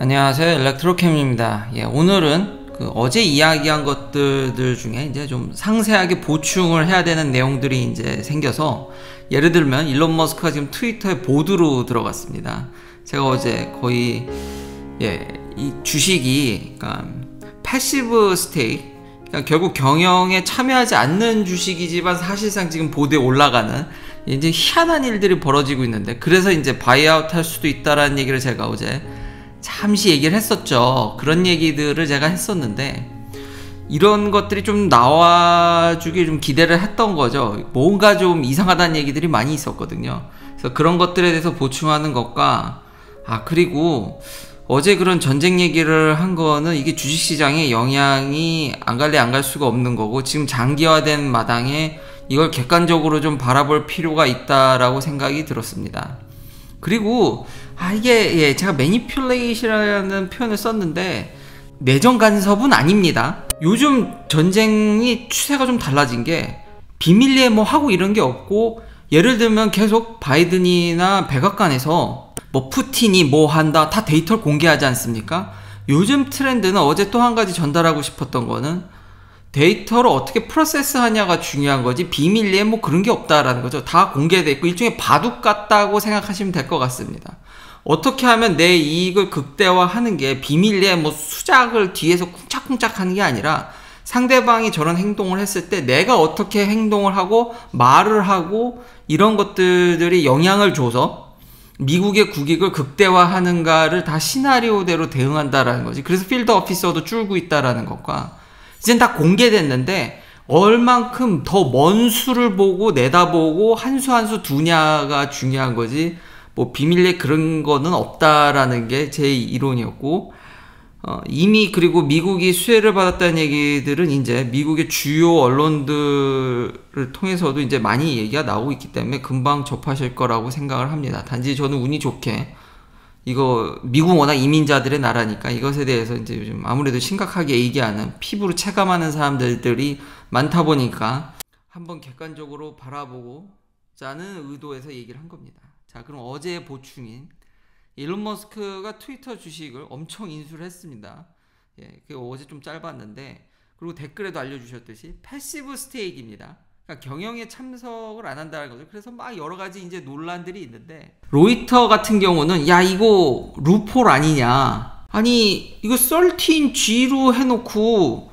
안녕하세요, 일렉트로캠입니다. 오늘은 어제 이야기한 것들 중에 이제 좀 상세하게 보충을 해야 되는 내용들이 이제 생겨서, 예를 들면 일론 머스크가 지금 트위터에 보드로 들어갔습니다. 제가 어제 거의 이 주식이 그러니까 패시브 스테이크, 그러니까 결국 경영에 참여하지 않는 주식이지만 사실상 지금 보드에 올라가는 이제 희한한 일들이 벌어지고 있는데, 그래서 이제 바이아웃 할 수도 있다라는 얘기를 제가 어제 잠시 얘기를 했었죠. 그런 얘기들을 제가 했었는데, 이런 것들이 좀 나와주길 좀 기대를 했던 거죠. 뭔가 좀 이상하다는 얘기들이 많이 있었거든요. 그래서 그런 것들에 대해서 보충하는 것과, 그리고 어제 그런 전쟁 얘기를 한 거는 이게 주식시장에 영향이 안 갈래 안 갈 수가 없는 거고, 지금 장기화된 마당에 이걸 객관적으로 좀 바라볼 필요가 있다라고 생각이 들었습니다. 그리고 이게 제가 매니퓰레이션이라는 표현을 썼는데 내정 간섭은 아닙니다. 요즘 전쟁이 추세가 좀 달라진 게 비밀리에 뭐 하고 이런 게 없고, 예를 들면 계속 바이든이나 백악관에서 뭐 푸틴이 뭐 한다 다 데이터를 공개하지 않습니까? 요즘 트렌드는, 어제 또 한 가지 전달하고 싶었던 거는 데이터를 어떻게 프로세스 하냐가 중요한 거지, 비밀리에 뭐 그런 게 없다라는 거죠. 다 공개돼 있고 일종의 바둑 같다고 생각하시면 될 것 같습니다. 어떻게 하면 내 이익을 극대화하는 게 비밀리에 뭐 수작을 뒤에서 쿵짝쿵짝 하는 게 아니라, 상대방이 저런 행동을 했을 때 내가 어떻게 행동을 하고 말을 하고 이런 것들이 영향을 줘서 미국의 국익을 극대화하는가를 다 시나리오대로 대응한다라는 거지. 그래서 필드 오피서도 줄고 있다라는 것과, 이젠 다 공개됐는데 얼만큼 더 먼 수를 보고 내다보고 한 수 한 수 두냐가 중요한 거지, 뭐 비밀리에 그런 거는 없다라는 게 제 이론이었고, 이미 그리고 미국이 수혜를 받았다는 얘기들은 이제 미국의 주요 언론들을 통해서도 이제 많이 얘기가 나오고 있기 때문에 금방 접하실 거라고 생각을 합니다. 단지 저는 운이 좋게, 이거 미국 워낙 이민자들의 나라니까 이것에 대해서 이제 요즘 아무래도 심각하게 얘기하는, 피부로 체감하는 사람들이 많다 보니까 한번 객관적으로 바라보고자는 의도에서 얘기를 한 겁니다. 자, 그럼 어제의 보충인 일론 머스크가 트위터 주식을 엄청 인수를 했습니다. 그게 어제 좀 짧았는데, 그리고 댓글에도 알려주셨듯이 패시브 스테이크입니다. 그러니까 경영에 참석을 안 한다는 거죠. 그래서 막 여러 가지 이제 논란들이 있는데, 로이터 같은 경우는 이거 루폴 아니냐, 아니 이거 13G로 해놓고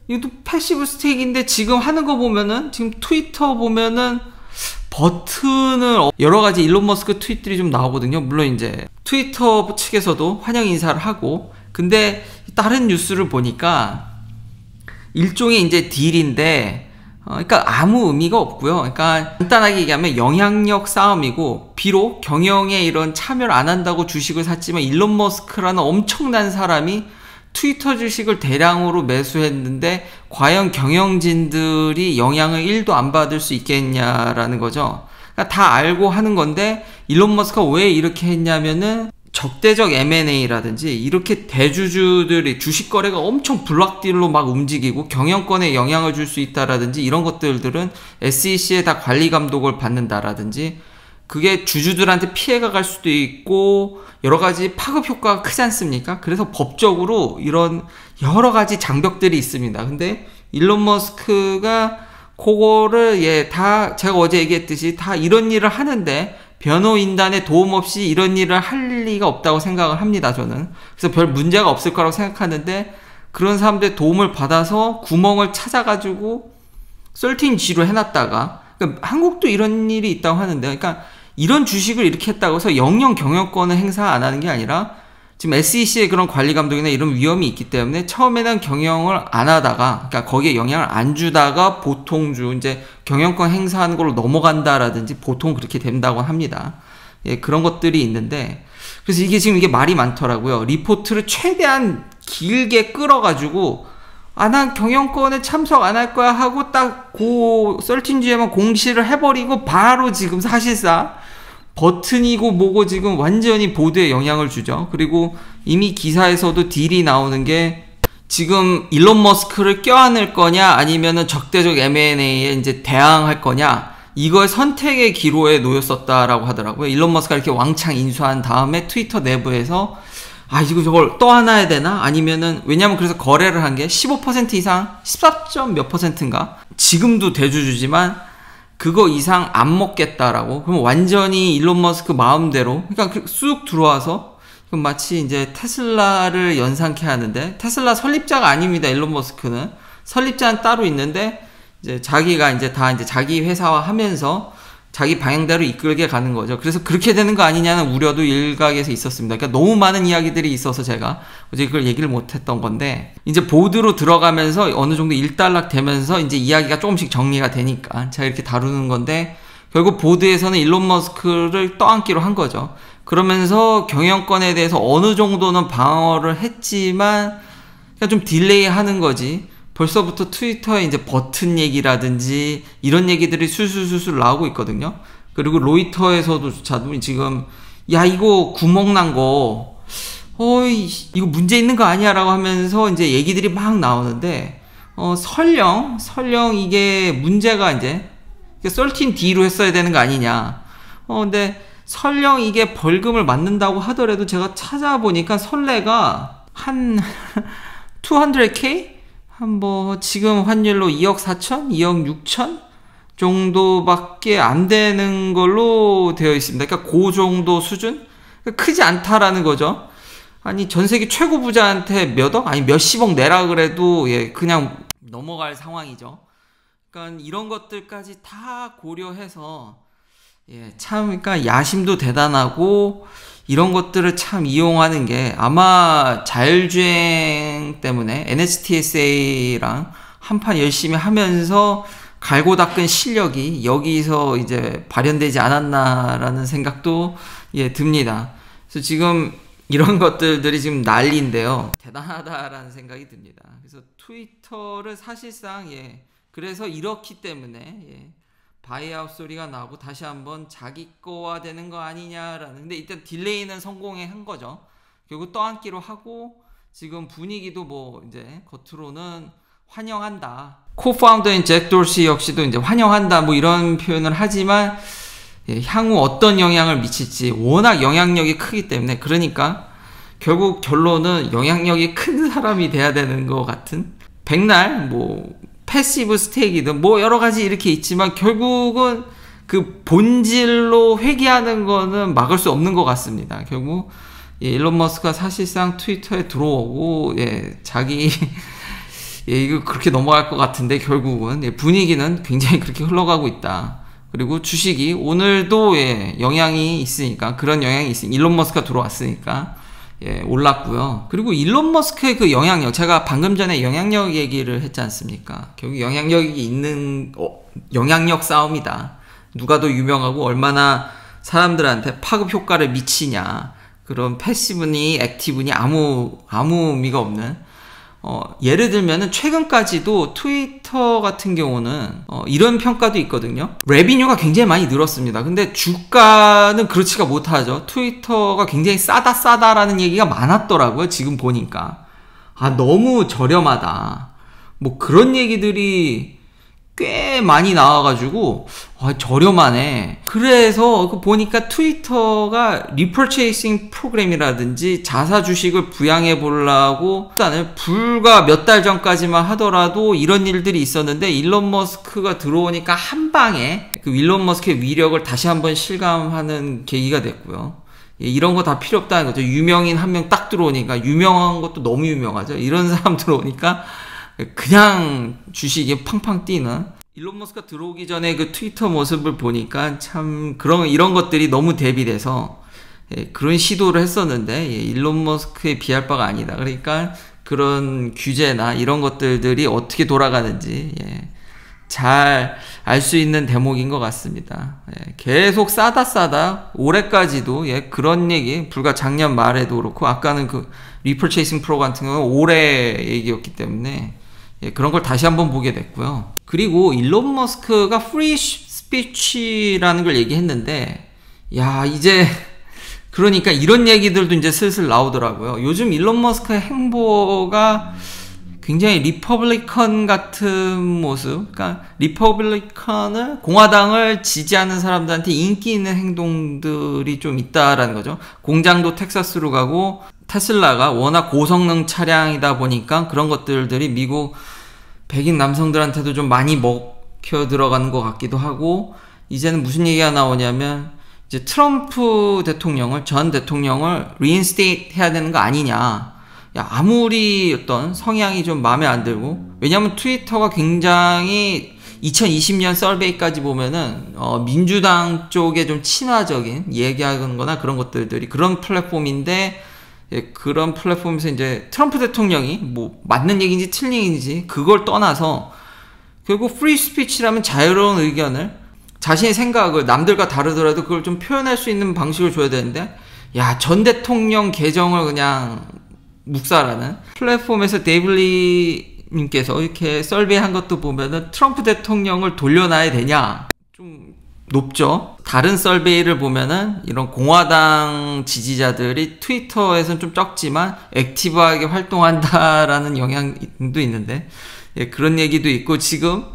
이것도 패시브 스테이크인데, 지금 하는 거 보면은, 지금 트위터 보면은 버튼을 여러 가지 일론 머스크 트윗들이 좀 나오거든요. 물론 이제 트위터 측에서도 환영 인사를 하고, 근데 다른 뉴스를 보니까 일종의 이제 딜인데, 그러니까 아무 의미가 없고요. 그러니까 간단하게 얘기하면 영향력 싸움이고, 비록 경영에 이런 참여를 안 한다고 주식을 샀지만 일론 머스크라는 엄청난 사람이 트위터 주식을 대량으로 매수했는데 과연 경영진들이 영향을 1도 안 받을 수 있겠냐라는 거죠. 그러니까 다 알고 하는 건데, 일론 머스크가 왜 이렇게 했냐면은 적대적 M&A라든지 이렇게 대주주들이 주식 거래가 엄청 블락딜로 막 움직이고 경영권에 영향을 줄 수 있다라든지, 이런 것들은 SEC에 다 관리 감독을 받는다라든지, 그게 주주들한테 피해가 갈 수도 있고 여러 가지 파급 효과가 크지 않습니까? 그래서 법적으로 이런 여러 가지 장벽들이 있습니다. 근데 일론 머스크가 그거를 다 제가 어제 얘기했듯이 다 이런 일을 하는데 변호인단의 도움 없이 이런 일을 할 리가 없다고 생각을 합니다, 저는. 그래서 별 문제가 없을 거라고 생각하는데, 그런 사람들의 도움을 받아서 구멍을 찾아가지고 13G로 해놨다가, 그러니까 한국도 이런 일이 있다고 하는데, 그러니까 이런 주식을 이렇게 했다고 해서 영영 경영권을 행사 안 하는 게 아니라, 지금 SEC의 그런 관리 감독이나 이런 위험이 있기 때문에 처음에는 경영을 안 하다가, 그러니까 거기에 영향을 안 주다가 보통 이제 경영권 행사하는 걸로 넘어간다라든지 보통 그렇게 된다고 합니다. 그런 것들이 있는데, 그래서 이게 말이 많더라고요. 리포트를 최대한 길게 끌어가지고, 난 경영권에 참석 안 할 거야 하고 딱 13G에만 공시를 해버리고, 바로 지금 사실상 버튼이고 뭐고 지금 완전히 보드에 영향을 주죠. 그리고 이미 기사에서도 딜이 나오는 게, 지금 일론 머스크를 껴안을 거냐 아니면은 적대적 M&A에 이제 대항할 거냐, 이걸 선택의 기로에 놓였었다라고 하더라고요. 일론 머스크가 이렇게 왕창 인수한 다음에 트위터 내부에서 아, 이거 저걸 떠안아야 되나? 아니면은, 왜냐면 그래서 거래를 한 게 15% 이상, 14점 몇 %인가? 지금도 대주주지만, 그거 이상 안 먹겠다라고. 그럼 완전히 일론 머스크 마음대로, 그러니까 쑥 들어와서, 그럼 마치 이제 테슬라를 연상케 하는데, 테슬라 설립자가 아닙니다, 일론 머스크는. 설립자는 따로 있는데, 이제 자기가 이제 다 이제 자기 회사화 하면서, 자기 방향대로 이끌게 가는 거죠. 그래서 그렇게 되는 거 아니냐는 우려도 일각에서 있었습니다. 그러니까 너무 많은 이야기들이 있어서 제가 어제 그걸 얘기를 못했던 건데, 이제 보드로 들어가면서 어느 정도 일단락 되면서 이제 이야기가 조금씩 정리가 되니까 제가 이렇게 다루는 건데, 결국 보드에서는 일론 머스크를 떠안기로 한 거죠. 그러면서 경영권에 대해서 어느 정도는 방어를 했지만 그냥 좀 딜레이 하는 거지. 벌써부터 트위터에 이제 버튼 얘기라든지 이런 얘기들이 술술술술 나오고 있거든요. 그리고 로이터에서도 지금 야, 이거 구멍 난 거 이거 문제 있는 거 아니야 라고 하면서 이제 얘기들이 막 나오는데, 설령 이게 문제가 이제 13D로 했어야 되는 거 아니냐. 근데 설령 이게 벌금을 맞는다고 하더라도 제가 찾아보니까 선례가 한 200K? 뭐 지금 환율로 2억 4천? 2억 6천? 정도밖에 안 되는 걸로 되어 있습니다. 그러니까 그 정도 수준? 그러니까 크지 않다라는 거죠. 아니, 전 세계 최고 부자한테 몇 억? 아니, 몇십억 내라 그래도 그냥 넘어갈 상황이죠. 그러니까 이런 것들까지 다 고려해서 참, 그러니까 야심도 대단하고 이런 것들을 참 이용하는 게 아마 자율주행 때문에 NHTSA랑 한판 열심히 하면서 갈고 닦은 실력이 여기서 이제 발현되지 않았나라는 생각도 듭니다. 그래서 지금 이런 것들이 지금 난리인데요. 대단하다라는 생각이 듭니다. 그래서 트위터를 사실상 그래서 이렇기 때문에 바이아웃 소리가 나고 다시 한번 자기 거화 되는 거 아니냐라는. 근데 일단 딜레이는 성공한 거죠. 결국 떠안기로 하고 지금 분위기도 뭐 이제 겉으로는 환영한다. 코파운더인 잭 돌시 역시도 이제 환영한다 뭐 이런 표현을 하지만 향후 어떤 영향을 미칠지 워낙 영향력이 크기 때문에, 그러니까 결국 결론은 영향력이 큰 사람이 돼야 되는 것 같은, 백날 뭐 패시브 스테이크든 뭐 여러 가지 이렇게 있지만 결국은 그 본질로 회귀하는 거는 막을 수 없는 것 같습니다. 결국 일론 머스크가 사실상 트위터에 들어오고 자기 이거 그렇게 넘어갈 것 같은데 결국은 분위기는 굉장히 그렇게 흘러가고 있다. 그리고 주식이 오늘도 영향이 있으니까, 그런 영향이 있으니까, 일론 머스크가 들어왔으니까 올랐고요. 그리고 일론 머스크의 그 영향력, 제가 방금 전에 영향력 얘기를 했지 않습니까? 결국 영향력이 있는 영향력 싸움이다. 누가 더 유명하고 얼마나 사람들한테 파급 효과를 미치냐, 그런 패시브니 액티브니 아무 의미가 없는. 예를 들면은 최근까지도 트위터 같은 경우는 이런 평가도 있거든요. 레비뉴가 굉장히 많이 늘었습니다. 근데 주가는 그렇지가 못하죠. 트위터가 굉장히 싸다라는 얘기가 많았더라고요. 지금 보니까 너무 저렴하다 뭐 그런 얘기들이 꽤 많이 나와가지고 저렴하네. 그래서 보니까 트위터가 리퍼체이싱 프로그램이라든지 자사 주식을 부양해 보려고 일단은 불과 몇 달 전까지만 하더라도 이런 일들이 있었는데, 일론 머스크가 들어오니까 한 방에 그 일론 머스크의 위력을 다시 한번 실감하는 계기가 됐고요. 이런 거 다 필요 없다는 거죠. 유명인 한 명 딱 들어오니까, 유명한 것도 너무 유명하죠. 이런 사람 들어오니까 그냥 주식이 팡팡 뛰는. 일론 머스크가 들어오기 전에 그 트위터 모습을 보니까 참 이런 것들이 너무 대비돼서 그런 시도를 했었는데 일론 머스크에 비할 바가 아니다. 그러니까 그런 규제나 이런 것들이 어떻게 돌아가는지 잘 알 수 있는 대목인 것 같습니다. 계속 싸다 올해까지도 그런 얘기, 불과 작년 말에도 그렇고, 아까는 그 리퍼체이싱 프로 같은 경우는 올해 얘기였기 때문에 그런 걸 다시 한번 보게 됐고요. 그리고 일론 머스크가 프리 스피치라는 걸 얘기했는데, 이제 그러니까 이런 얘기들도 이제 슬슬 나오더라고요. 요즘 일론 머스크의 행보가 굉장히 리퍼블리컨 같은 모습, 그러니까 공화당을 지지하는 사람들한테 인기 있는 행동들이 좀 있다라는 거죠. 공장도 텍사스로 가고 테슬라가 워낙 고성능 차량이다 보니까 그런 것들이 미국 백인 남성들한테도 좀 많이 먹혀 들어가는 것 같기도 하고, 이제는 무슨 얘기가 나오냐면 이제 트럼프 대통령을, 전 대통령을 리인스테이트 해야 되는 거 아니냐. 야, 아무리 어떤 성향이 좀 마음에 안 들고, 왜냐면 트위터가 굉장히 2020년 서베이까지 보면은 민주당 쪽에 좀 친화적인 얘기하는 거나 그런 것들이 그런 플랫폼인데, 예, 그런 플랫폼에서 이제 트럼프 대통령이 뭐 맞는 얘기인지 틀린 얘기인지 그걸 떠나서 결국 프리 스피치라면 자유로운 의견을, 자신의 생각을 남들과 다르더라도 그걸 좀 표현할 수 있는 방식을 줘야 되는데, 야, 전 대통령 계정을 그냥 묵살하는 플랫폼에서 데이블리 님께서 이렇게 설베이한 것도 보면은 트럼프 대통령을 돌려놔야 되냐, 좀 높죠. 다른 설베이를 보면은 이런 공화당 지지자들이 트위터에서는 좀 적지만 액티브하게 활동한다라는 영향도 있는데, 예, 그런 얘기도 있고, 지금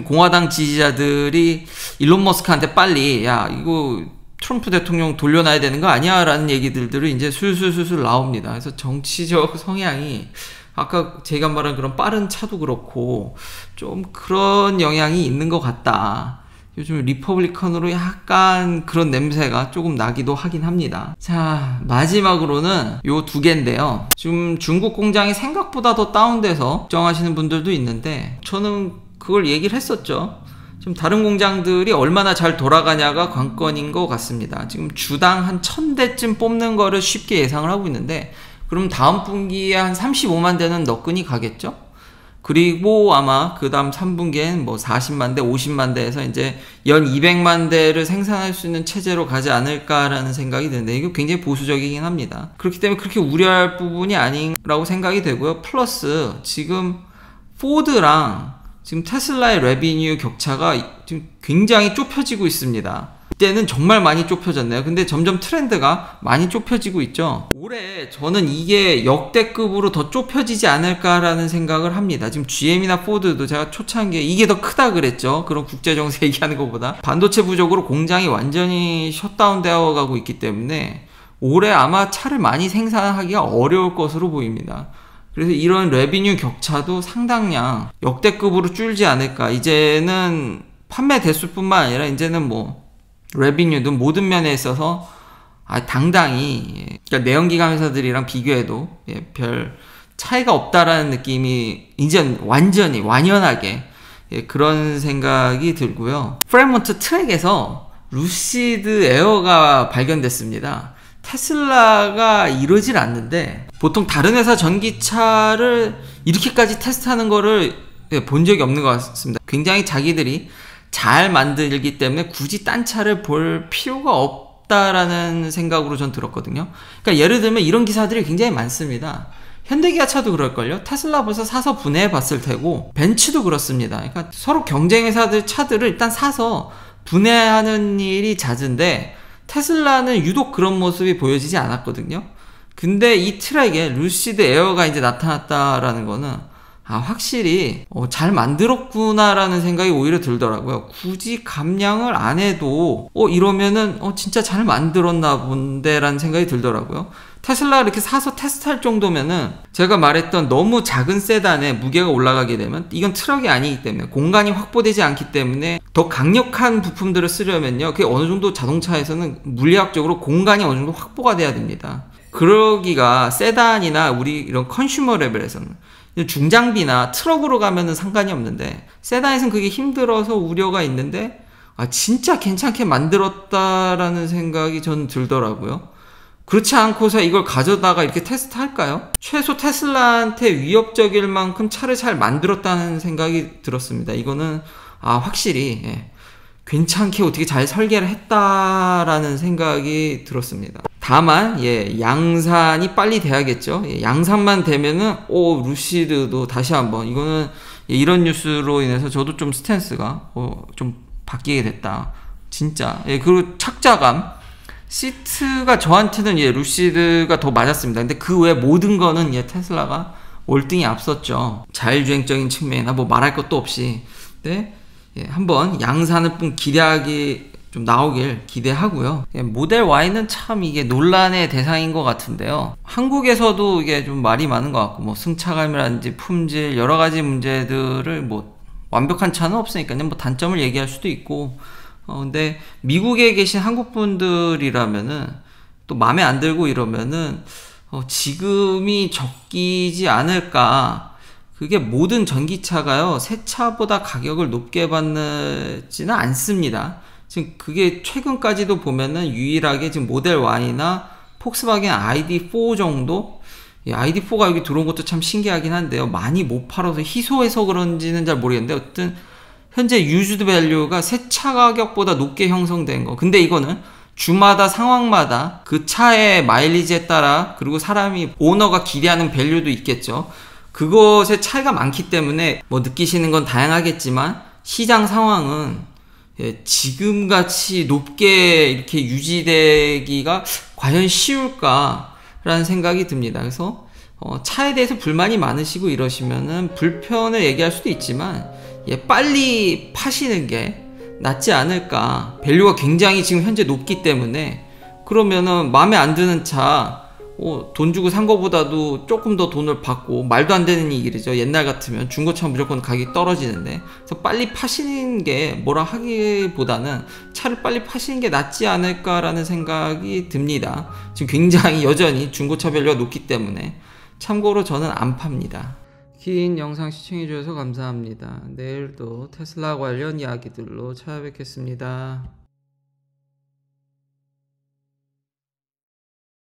공화당 지지자들이 일론 머스크한테 빨리 야, 이거 트럼프 대통령 돌려놔야 되는 거 아니야? 라는 얘기들이 이제 술술술술 나옵니다. 그래서 정치적 성향이 아까 제가 말한 그런 빠른 차도 그렇고 좀 그런 영향이 있는 것 같다. 요즘 리퍼블리컨으로 약간 그런 냄새가 조금 나기도 하긴 합니다. 자, 마지막으로는 요 두 개인데요. 지금 중국 공장이 생각보다 더 다운돼서 걱정하시는 분들도 있는데, 저는 그걸 얘기를 했었죠. 지금 다른 공장들이 얼마나 잘 돌아가냐가 관건인 것 같습니다. 지금 주당 한 1000대쯤 뽑는 거를 쉽게 예상을 하고 있는데, 그럼 다음 분기에 한 35만 대는 너끈히 가겠죠? 그리고 아마 그 다음 3분기엔 뭐 40만 대, 50만 대에서 이제 연 200만 대를 생산할 수 있는 체제로 가지 않을까라는 생각이 드는데, 이거 굉장히 보수적이긴 합니다. 그렇기 때문에 그렇게 우려할 부분이 아니라고 생각이 되고요. 플러스 지금 포드랑 지금 테슬라의 레비뉴 격차가 지금 굉장히 좁혀지고 있습니다. 이때는 정말 많이 좁혀졌네요. 근데 점점 트렌드가 많이 좁혀지고 있죠. 올해 저는 이게 역대급으로 더 좁혀지지 않을까라는 생각을 합니다. 지금 GM이나 포드도 제가 초창기에 이게 더 크다 그랬죠. 그런 국제정세 얘기하는 것보다. 반도체 부족으로 공장이 완전히 셧다운 되어 가고 있기 때문에 올해 아마 차를 많이 생산하기가 어려울 것으로 보입니다. 그래서 이런 레비뉴 격차도 상당량 역대급으로 줄지 않을까. 이제는 판매 대수뿐만 아니라 이제는 뭐 레비뉴도 모든 면에 있어서 당당히, 그러니까 내연기관 회사들이랑 비교해도 별 차이가 없다라는 느낌이 이제 완전히 완연하게 그런 생각이 들고요. 프레몬트 트랙에서 루시드 에어가 발견됐습니다. 테슬라가 이러질 않는데, 보통 다른 회사 전기차를 이렇게까지 테스트하는 거를 본 적이 없는 것 같습니다. 굉장히 자기들이 잘 만들기 때문에 굳이 딴 차를 볼 필요가 없다라는 생각으로 전 들었거든요. 그러니까 예를 들면 이런 기사들이 굉장히 많습니다. 현대기아차도 그럴걸요. 테슬라 벌써 사서 분해해 봤을 테고, 벤츠도 그렇습니다. 그러니까 서로 경쟁회사들 차들을 일단 사서 분해하는 일이 잦은데, 테슬라는 유독 그런 모습이 보여지지 않았거든요. 근데 이 트랙에 루시드 에어가 이제 나타났다라는 거는 확실히 잘 만들었구나라는 생각이 오히려 들더라고요. 굳이 감량을 안 해도 이러면은 진짜 잘 만들었나 본데 라는 생각이 들더라고요. 테슬라 이렇게 사서 테스트할 정도면은, 제가 말했던 너무 작은 세단에 무게가 올라가게 되면 이건 트럭이 아니기 때문에 공간이 확보되지 않기 때문에 더 강력한 부품들을 쓰려면요, 그게 어느 정도 자동차에서는 물리학적으로 공간이 어느 정도 확보가 돼야 됩니다. 그러기가 세단이나 우리 이런 컨슈머 레벨에서는, 중장비나 트럭으로 가면은 상관이 없는데 세단에서는 그게 힘들어서 우려가 있는데, 진짜 괜찮게 만들었다라는 생각이 전 들더라고요. 그렇지 않고서 이걸 가져다가 이렇게 테스트 할까요? 최소 테슬라한테 위협적일 만큼 차를 잘 만들었다는 생각이 들었습니다. 이거는 확실히 괜찮게 어떻게 잘 설계를 했다라는 생각이 들었습니다. 다만 양산이 빨리 돼야겠죠. 양산만 되면은 루시드도 다시 한번, 이거는 이런 뉴스로 인해서 저도 좀 스탠스가 좀 바뀌게 됐다. 진짜. 그리고 착자감, 시트가 저한테는 루시드가 더 맞았습니다. 근데 그 외 모든 거는 테슬라가 월등히 앞섰죠. 자율주행적인 측면이나 뭐 말할 것도 없이. 근데 한번 양산을 좀 기대하기 좀 나오길 기대하고요. 모델 Y는 참 이게 논란의 대상인 것 같은데요. 한국에서도 이게 좀 말이 많은 것 같고, 뭐 승차감이라든지 품질 여러 가지 문제들을 뭐 완벽한 차는 없으니까요. 뭐 단점을 얘기할 수도 있고, 근데 미국에 계신 한국 분들이라면은 또 마음에 안 들고 이러면은 지금이 적기지 않을까. 그게 모든 전기차가요, 새 차보다 가격을 높게 받지는 않습니다. 지금 그게 최근까지도 보면은 유일하게 지금 모델 Y나 폭스바겐 ID4 정도? ID4가 여기 들어온 것도 참 신기하긴 한데요. 많이 못 팔아서 희소해서 그런지는 잘 모르겠는데, 어쨌든 현재 유즈드 밸류가 새 차 가격보다 높게 형성된 거. 근데 이거는 주마다 상황마다 그 차의 마일리지에 따라, 그리고 사람이 오너가 기대하는 밸류도 있겠죠. 그것에 차이가 많기 때문에 뭐 느끼시는 건 다양하겠지만, 시장 상황은 지금같이 높게 이렇게 유지되기가 과연 쉬울까라는 생각이 듭니다. 그래서 차에 대해서 불만이 많으시고 이러시면은 불편을 얘기할 수도 있지만, 빨리 파시는 게 낫지 않을까. 밸류가 굉장히 지금 현재 높기 때문에, 그러면은 마음에 안 드는 차 돈 주고 산 거보다도 조금 더 돈을 받고, 말도 안 되는 일이죠. 옛날 같으면 중고차 무조건 가격이 떨어지는데. 그래서 빨리 파시는 게 뭐라 하기보다는 차를 빨리 파시는 게 낫지 않을까라는 생각이 듭니다. 지금 굉장히 여전히 중고차 밸류가 높기 때문에. 참고로 저는 안 팝니다. 긴 영상 시청해주셔서 감사합니다. 내일도 테슬라 관련 이야기들로 찾아뵙겠습니다.